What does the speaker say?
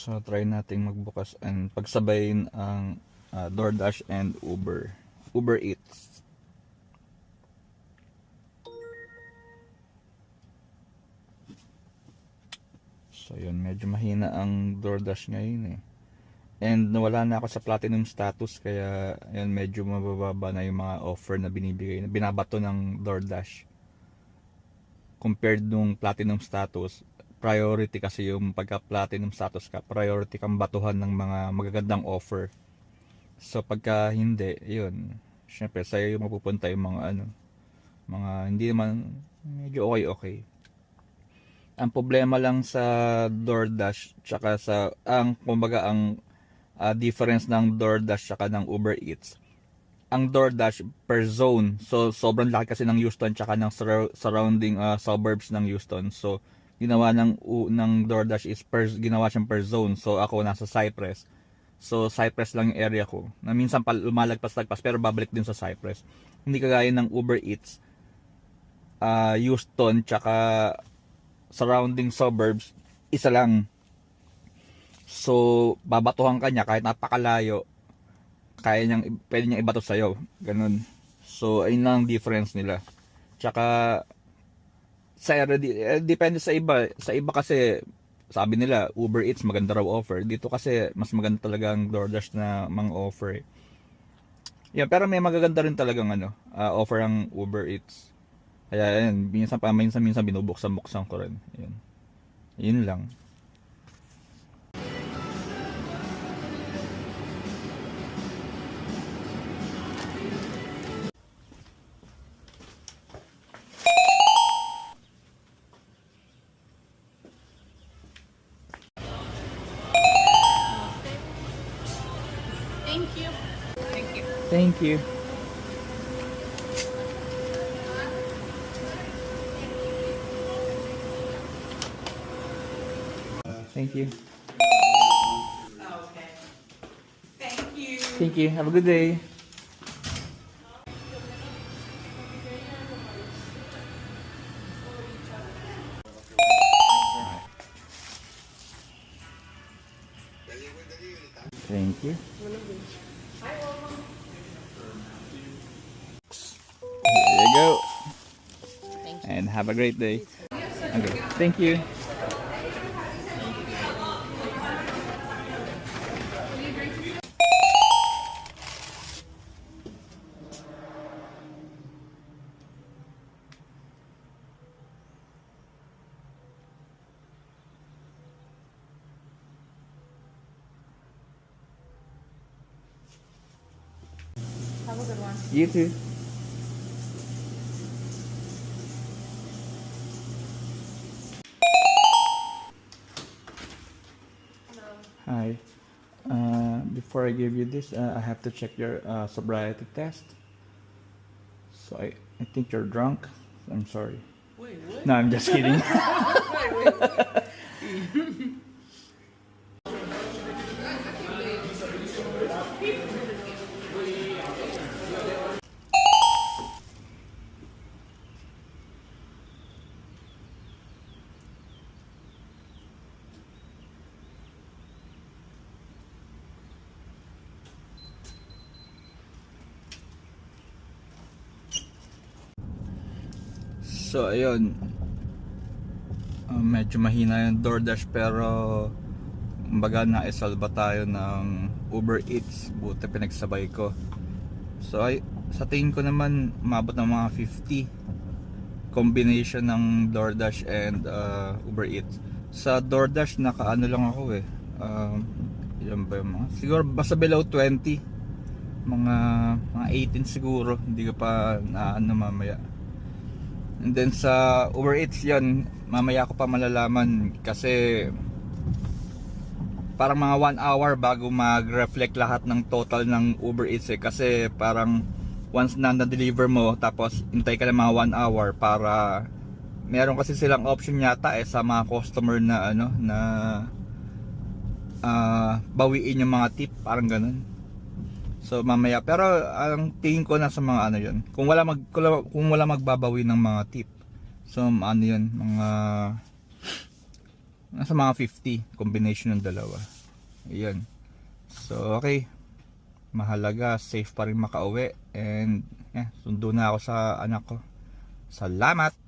So try nating magbukas and pagsabayin ang DoorDash and Uber Eats. So yun, medyo mahina ang DoorDash ngayon eh. And nawala na ako sa platinum status, kaya yun, medyo mabababa na yung mga offer na binibigay, na binabato ng DoorDash. Compared nung platinum status, priority kasi yung pagka platinum status ka, priority kang batuhan ng mga magagandang offer. So pagka hindi, yun, syempre sa'yo yung mapupunta yung mga hindi naman medyo okay. Ang problema lang sa DoorDash tsaka ang difference ng DoorDash tsaka ng Uber Eats. Ang DoorDash per zone. So sobrang laki kasi ng Houston tsaka ng surrounding suburbs ng Houston. So ginawa ng DoorDash is ginawa siyang per zone. So ako nasa Cypress. So Cypress lang yung area ko. Na minsan lumalagpas-lagpas pero babalik din sa Cypress. Hindi kagaya ng Uber Eats. Houston tsaka surrounding suburbs, isa lang. So babatuhan ka niya kahit napakalayo. Pwede niyang ibato sa'yo. Ganun. So ayun lang ang difference nila. Tsaka depende sa iba. Sa iba kasi sabi nila Uber Eats maganda raw offer. Dito kasi mas maganda talaga ang DoorDash na mga offer eh. Yeah, pero may magaganda rin talagang offer ang Uber Eats. Kaya yan, minsan binubuksan ko rin. Yun lang. Thank you. Thank you. Thank you. Okay. Thank you. Thank you. Have a good day. Thank you. There you go. And have a great day. Okay. Thank you. Have a good one. You too. Hi. Before I give you this, I have to check your sobriety test. So I think you're drunk. I'm sorry. Wait, what? No, I'm just kidding. So ayun, medyo mahina yung DoorDash pero kumbaga naisalba tayo ng Uber Eats, buti pinagsabay ko. So sa tingin ko naman umabot ng mga 50 combination ng DoorDash and Uber Eats. Sa DoorDash nakaano lang ako eh, ilan ba yung mga, siguro basta below 20, mga 18 siguro, hindi ko pa naano mamaya. And then sa Uber Eats yan, mamaya ko pa malalaman kasi parang mga 1 hour bago mag-reflect lahat ng total ng Uber Eats eh. Kasi parang once na na-deliver mo tapos hintay ka ng mga 1 hour para meron kasi silang option yata eh sa mga customer na bawiin yung mga tip, parang ganun. So mamaya, pero ang tingin ko nasa mga yun. Kung wala magbabawi ng mga tip. So yun, mga Nasa mga 50 combination ng dalawa. Ayan. So okay, mahalaga safe pa rin makauwi, and sundo na ako sa anak ko. Salamat.